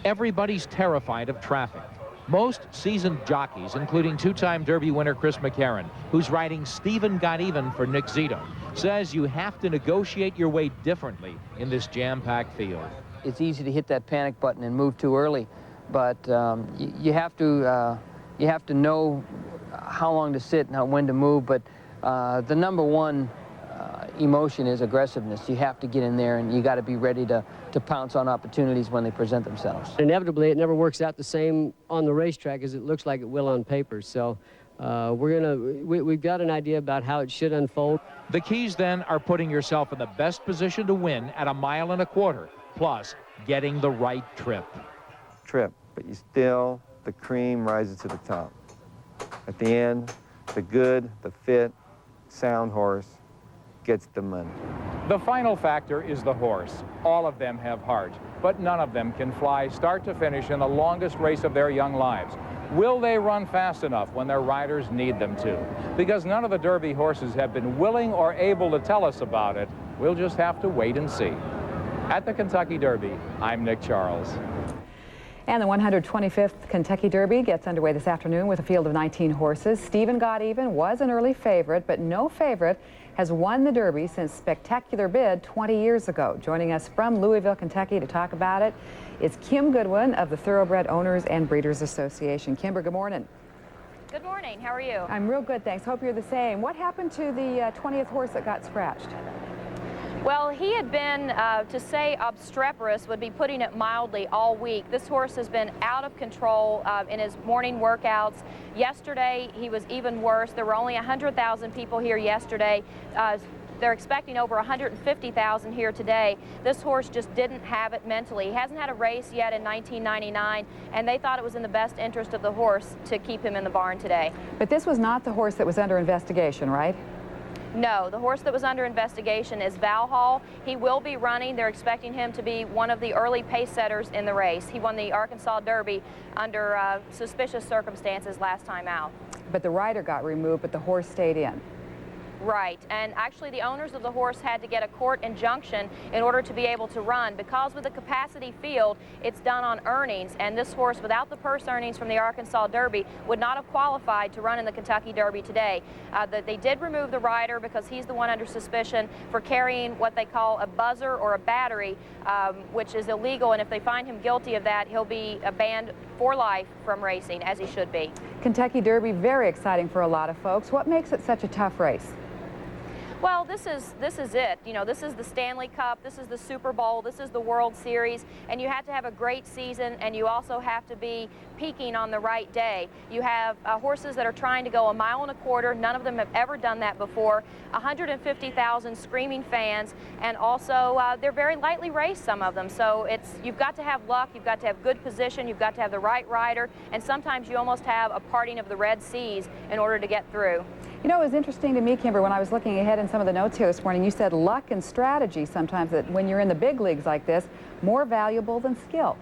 Everybody's terrified of traffic. Most seasoned jockeys, including 2-time Derby winner Chris McCarron, who's riding Stephen Got Even for Nick Zito, says you have to negotiate your way differently in this jam-packed field. It's easy to hit that panic button and move too early, but you have to know how long to sit and when to move. But the number one emotion is aggressiveness. You have to get in there, and you got to be ready to pounce on opportunities when they present themselves. Inevitably, it never works out the same on the racetrack as it looks like it will on paper. So we've got an idea about how it should unfold. The keys then are putting yourself in the best position to win at 1.25 miles, plus getting the right trip. But you still, the cream rises to the top. At the end, the good, the fit, sound horse gets the money. The final factor is the horse. All of them have heart, but none of them can fly start to finish in the longest race of their young lives. Will they run fast enough when their riders need them to? Because none of the Derby horses have been willing or able to tell us about it. We'll just have to wait and see. At the Kentucky Derby, I'm Nick Charles. And the 125th Kentucky Derby gets underway this afternoon with a field of 19 horses. Stephen Got Even was an early favorite, but no favorite has won the Derby since Spectacular Bid 20 years ago. Joining us from Louisville, Kentucky to talk about it is Kim Goodwin of the Thoroughbred Owners and Breeders Association. Kimber, good morning. Good morning. How are you? I'm real good, thanks. Hope you're the same. What happened to the 20th horse that got scratched? Well, he had been, to say obstreperous would be putting it mildly, all week. This horse has been out of control in his morning workouts. Yesterday, he was even worse. There were only 100,000 people here yesterday. They're expecting over 150,000 here today. This horse just didn't have it mentally. He hasn't had a race yet in 1999, and they thought it was in the best interest of the horse to keep him in the barn today. But this was not the horse that was under investigation, right? No, the horse that was under investigation is Valhall. He will be running. They're expecting him to be one of the early pace setters in the race. He won the Arkansas Derby under suspicious circumstances last time out. But the rider got removed, but the horse stayed in. Right, and actually the owners of the horse had to get a court injunction in order to be able to run. Because with the capacity field, it's done on earnings, and this horse, without the purse earnings from the Arkansas Derby, would not have qualified to run in the Kentucky Derby today. They did remove the rider because he's the one under suspicion for carrying what they call a buzzer or a battery, which is illegal, and if they find him guilty of that, he'll be banned for life from racing, as he should be. Kentucky Derby, very exciting for a lot of folks. What makes it such a tough race? Well, this is it. You know, this is the Stanley Cup, this is the Super Bowl, this is the World Series, and you have to have a great season, and you also have to be peaking on the right day. You have horses that are trying to go 1.25 miles. None of them have ever done that before. 150,000 screaming fans, and also they're very lightly raced, some of them. So you've got to have luck, you've got to have good position, you've got to have the right rider, and sometimes you almost have a parting of the Red Seas in order to get through. You know, it was interesting to me, Kimber, when I was looking ahead in some of the notes here this morning, you said luck and strategy sometimes, that when you're in the big leagues like this, more valuable than skill.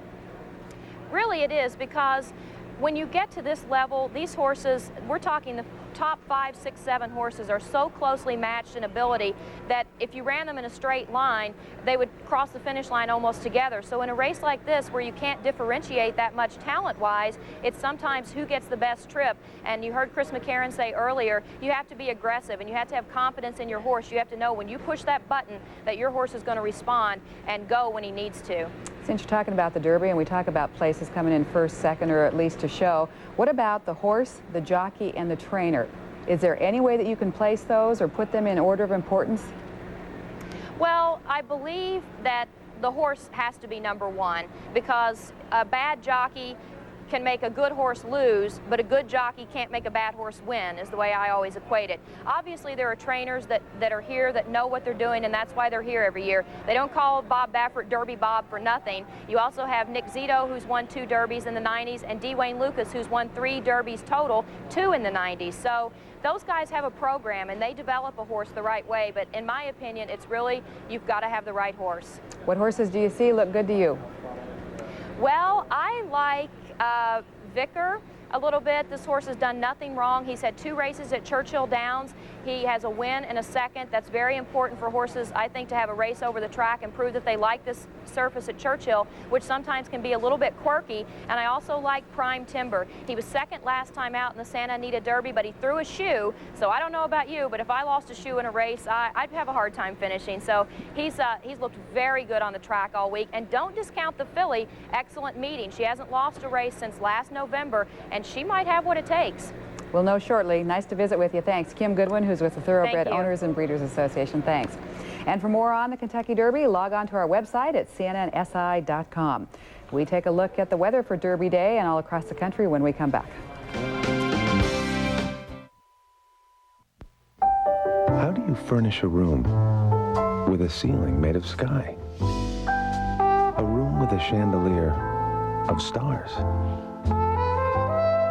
Really it is, because when you get to this level, these horses, we're talking the top 5, 6, 7 horses are so closely matched in ability that if you ran them in a straight line, they would cross the finish line almost together. So in a race like this, where you can't differentiate that much talent-wise, it's sometimes who gets the best trip. And you heard Chris McCarron say earlier, you have to be aggressive and you have to have confidence in your horse. You have to know when you push that button that your horse is going to respond and go when he needs to. Since you're talking about the Derby and we talk about places coming in first, second, or at least to show, what about the horse, the jockey, and the trainer? Is there any way that you can place those or put them in order of importance? Well, I believe that the horse has to be number one, because a bad jockey can make a good horse lose, but a good jockey can't make a bad horse win, is the way I always equate it. Obviously, there are trainers that are here that know what they're doing, and that's why they're here every year. They don't call Bob Baffert Derby Bob for nothing. You also have Nick Zito, who's won 2 Derbies in the 90s, and D. Wayne Lucas, who's won 3 Derbies total, 2 in the 90s. So those guys have a program, and they develop a horse the right way, but in my opinion, it's really, you've got to have the right horse. What horses do you see look good to you? Well, I like Vicar a little bit. This horse has done nothing wrong. He's had 2 races at Churchill Downs. He has a win and a second. That's very important for horses, I think, to have a race over the track and prove that they like this surface at Churchill, which sometimes can be a little bit quirky. And I also like Prime Timber. He was second last time out in the Santa Anita Derby, but he threw a shoe. So I don't know about you, but if I lost a shoe in a race, I'd have a hard time finishing. So he's looked very good on the track all week. And don't discount the filly. Excellent meeting. She hasn't lost a race since last November, and she might have what it takes. We'll know shortly. Nice to visit with you. Thanks. Kim Goodwin, who's with the Thoroughbred Owners and Breeders Association. Thanks. And for more on the Kentucky Derby, log on to our website at cnnsi.com. We take a look at the weather for Derby Day and all across the country when we come back. How do you furnish a room with a ceiling made of sky? A room with a chandelier of stars?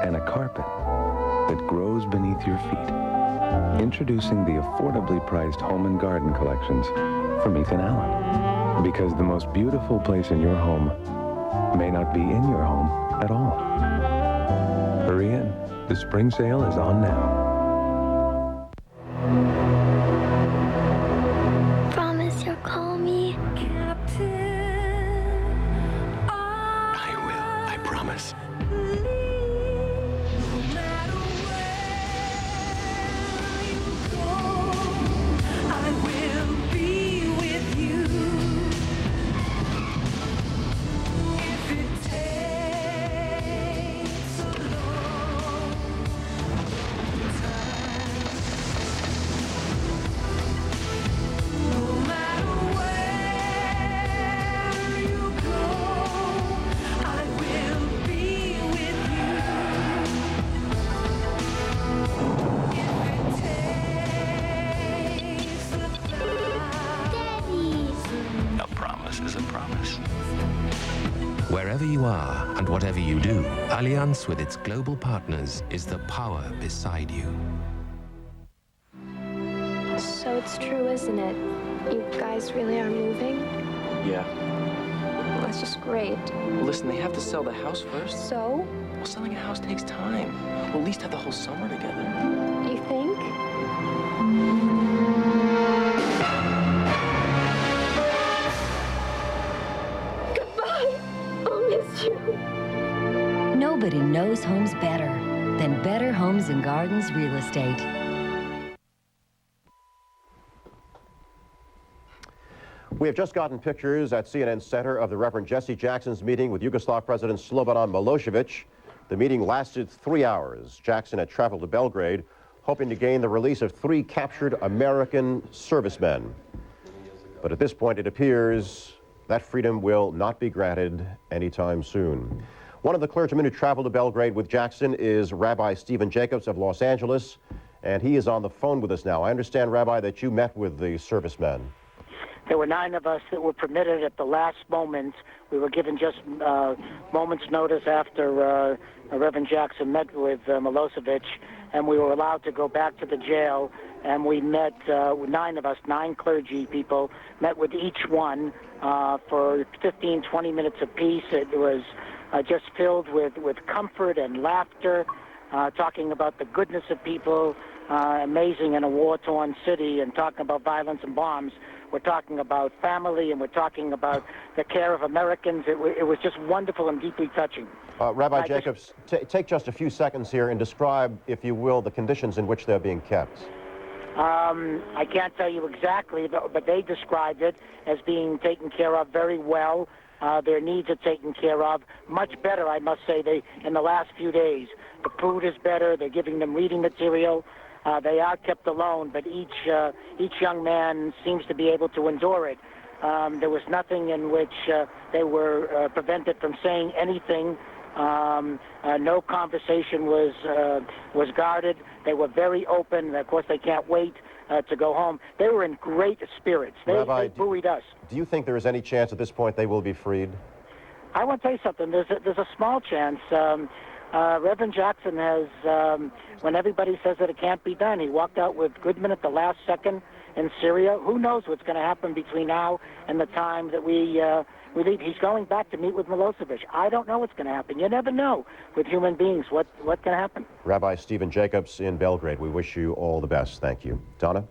And a carpet that grows beneath your feet. Introducing the affordably priced Home and Garden collections from Ethan Allen. Because the most beautiful place in your home may not be in your home at all. Hurry in. The spring sale is on now. Promise you'll call me Captain. I will, I promise. you are and whatever you do, Allianz with its global partners is the power beside you. So it's true, isn't it? You guys really are moving? Yeah. Well, that's just great. Well, listen, they have to sell the house first. So? Well, selling a house takes time. We'll at least have the whole summer together. You think? Goodbye. I'll miss you. Nobody knows homes better than Better Homes and Gardens Real Estate. We have just gotten pictures at CNN Center of the Reverend Jesse Jackson's meeting with Yugoslav President Slobodan Milosevic. The meeting lasted 3 hours. Jackson had traveled to Belgrade, hoping to gain the release of 3 captured American servicemen. But at this point, it appears that freedom will not be granted anytime soon. One of the clergymen who traveled to Belgrade with Jackson is Rabbi Stephen Jacobs of Los Angeles, and he is on the phone with us now. I understand, Rabbi, that you met with the servicemen. There were 9 of us that were permitted at the last moment. We were given just moments' notice after Reverend Jackson met with Milosevic, and we were allowed to go back to the jail. And we met, 9 of us, 9 clergy people, met with each one for 15, 20 minutes apiece. It was just filled with comfort and laughter, talking about the goodness of people, amazing in a war-torn city, and talking about violence and bombs. We're talking about family, and we're talking about the care of Americans. It was just wonderful and deeply touching. Rabbi Jacobs, take just a few seconds here and describe, if you will, the conditions in which they're being kept. I can't tell you exactly, but they described it as being taken care of very well. Their needs are taken care of much better, I must say, in the last few days. The food is better. They're giving them reading material. They are kept alone, but each young man seems to be able to endure it. There was nothing in which they were prevented from saying anything. No conversation was guarded. They were very open. Of course, they can't wait to go home. They were in great spirits. They buoyed us. Do you think there is any chance at this point they will be freed? I want to tell you something. There's a small chance. Reverend Jackson has, when everybody says that it can't be done, he walked out with Goodman at the last second in Syria. Who knows what's going to happen between now and the time that we leave. He's going back to meet with Milosevic. I don't know what's going to happen. You never know with human beings what can happen. Rabbi Stephen Jacobs in Belgrade, we wish you all the best. Thank you. Donna?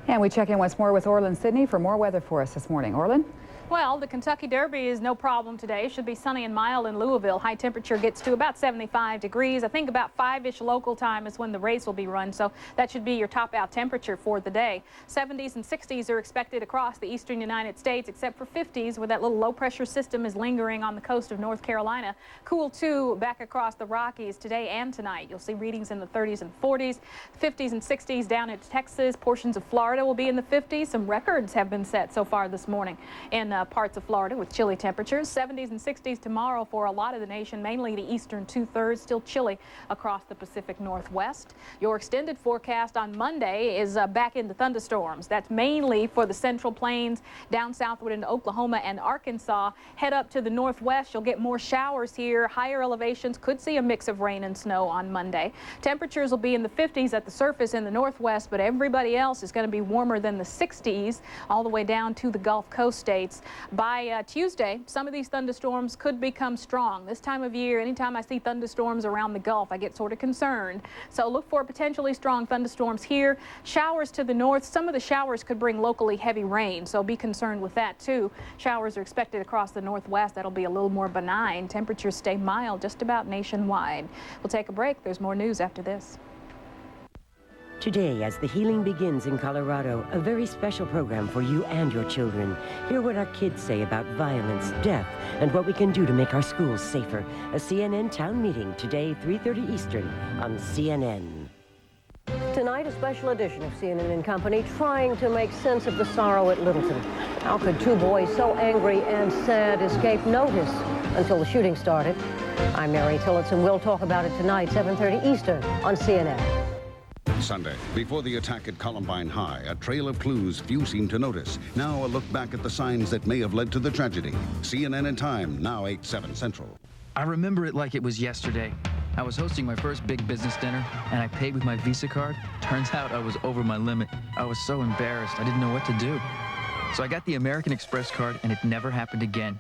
And we check in once more with Orland Sidney for more weather for us this morning. Orland? Well, the Kentucky Derby is no problem today. Should be sunny and mild in Louisville. High temperature gets to about 75 degrees. I think about 5-ish local time is when the race will be run, so that should be your top out temperature for the day. 70s and 60s are expected across the eastern United States, except for 50s where that little low pressure system is lingering on the coast of North Carolina. Cool too back across the Rockies today and tonight. You'll see readings in the 30s and 40s, 50s and 60s down into Texas. Portions of Florida will be in the 50s. Some records have been set so far this morning in parts of Florida with chilly temperatures. 70s and 60s tomorrow for a lot of the nation, mainly the eastern 2/3, still chilly across the Pacific Northwest. Your extended forecast on Monday is back into thunderstorms. That's mainly for the Central Plains, down southward into Oklahoma and Arkansas. Head up to the northwest, you'll get more showers here. Higher elevations could see a mix of rain and snow on Monday. Temperatures will be in the 50s at the surface in the northwest, but everybody else is going to be warmer than the 60s all the way down to the Gulf Coast states. By Tuesday, some of these thunderstorms could become strong. This time of year, anytime I see thunderstorms around the Gulf, I get sort of concerned. So look for potentially strong thunderstorms here. Showers to the north. Some of the showers could bring locally heavy rain, so be concerned with that too. Showers are expected across the northwest. That'll be a little more benign. Temperatures stay mild just about nationwide. We'll take a break. There's more news after this. Today, as the healing begins in Colorado, a very special program for you and your children. Hear what our kids say about violence, death, and what we can do to make our schools safer. A CNN town meeting today, 3:30 Eastern on CNN. Tonight, a special edition of CNN and Company trying to make sense of the sorrow at Littleton. How could 2 boys so angry and sad escape notice until the shooting started? I'm Mary Tillotson. We'll talk about it tonight, 7:30 Eastern on CNN. Sunday, before the attack at Columbine High, a trail of clues few seem to notice. Now a look back at the signs that may have led to the tragedy. CNN and Time, now 8/7 Central. I remember it like it was yesterday. I was hosting my first big business dinner, and I paid with my Visa card. Turns out I was over my limit. I was so embarrassed, I didn't know what to do. So I got the American Express card, and it never happened again.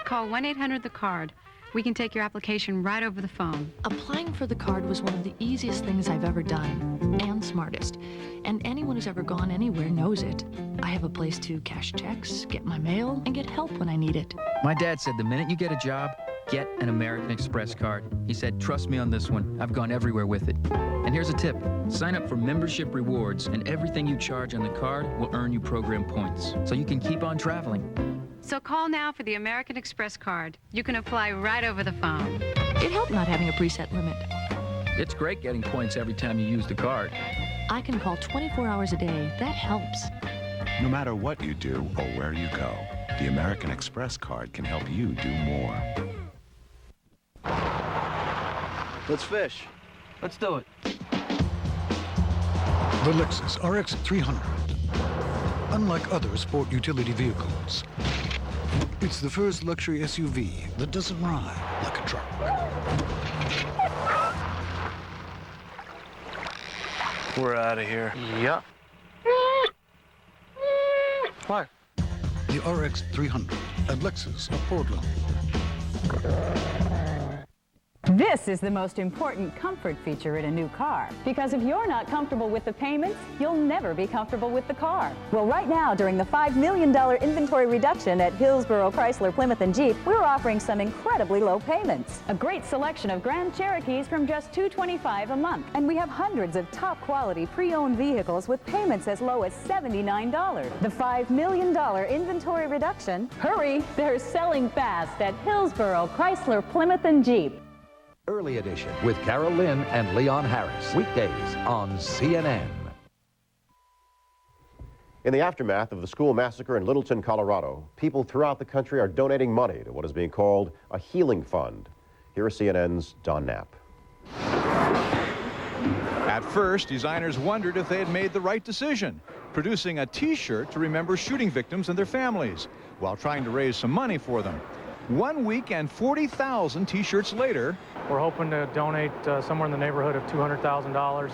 Call 1-800-THE-CARD. We can take your application right over the phone. Applying for the card was one of the easiest things I've ever done, and smartest. And anyone who's ever gone anywhere knows it. I have a place to cash checks, get my mail, and get help when I need it. My dad said the minute you get a job, get an American Express card. He said, trust me on this one. I've gone everywhere with it. And here's a tip. Sign up for membership rewards, and everything you charge on the card will earn you program points, so you can keep on traveling. So call now for the American Express card. You can apply right over the phone. It helped not having a preset limit. It's great getting points every time you use the card. I can call 24 hours a day. That helps. No matter what you do or where you go, the American Express card can help you do more. Let's fish. Let's do it. The Lexus RX 300. Unlike other sport utility vehicles, it's the first luxury SUV that doesn't ride like a truck. We're out of here. Yeah. What? The RX 300 at Lexus of Portland. This is the most important comfort feature in a new car. Because if you're not comfortable with the payments, you'll never be comfortable with the car. Well, right now, during the $5 million inventory reduction at Hillsborough, Chrysler, Plymouth, and Jeep, we're offering some incredibly low payments. A great selection of Grand Cherokees from just $225 a month. And we have hundreds of top-quality pre-owned vehicles with payments as low as $79. The $5 million inventory reduction. Hurry, they're selling fast at Hillsborough, Chrysler, Plymouth, and Jeep. Early Edition with Carol Lynn and Leon Harris. Weekdays on CNN. In the aftermath of the school massacre in Littleton, Colorado, people throughout the country are donating money to what is being called a healing fund. Here is CNN's Don Knapp. At first, designers wondered if they had made the right decision, producing a T-shirt to remember shooting victims and their families, while trying to raise some money for them. 1 week and 40,000 T-shirts later, we're hoping to donate somewhere in the neighborhood of $200,000.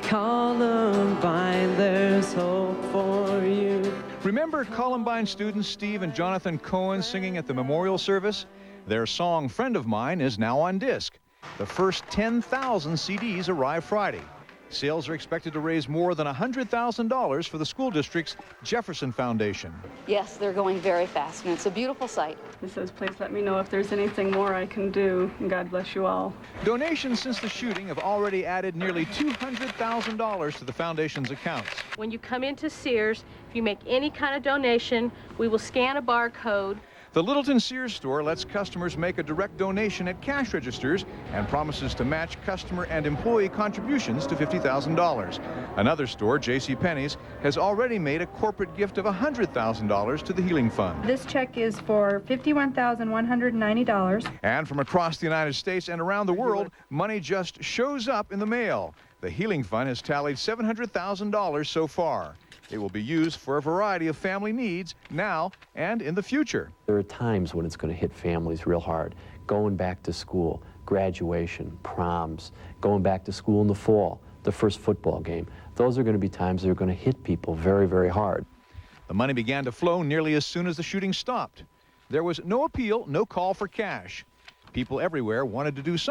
Columbine, there's hope for you. Remember Columbine students Steve and Jonathan Cohen singing at the memorial service? Their song, Friend of Mine, is now on disc. The first 10,000 CDs arrive Friday. Sales are expected to raise more than $100,000 for the school district's Jefferson Foundation. Yes, they're going very fast, and it's a beautiful site. It says, please let me know if there's anything more I can do, and God bless you all. Donations since the shooting have already added nearly $200,000 to the foundation's accounts. When you come into Sears, if you make any kind of donation, we will scan a barcode. The Littleton Sears store lets customers make a direct donation at cash registers and promises to match customer and employee contributions to $50,000. Another store, JCPenney's, has already made a corporate gift of $100,000 to the Healing Fund. This check is for $51,190. And from across the United States and around the world, money just shows up in the mail. The Healing Fund has tallied $700,000 so far. It will be used for a variety of family needs now and in the future. There are times when it's going to hit families real hard. Going back to school, graduation, proms, going back to school in the fall, the first football game. Those are going to be times that are going to hit people very, very hard. The money began to flow nearly as soon as the shooting stopped. There was no appeal, no call for cash. People everywhere wanted to do something.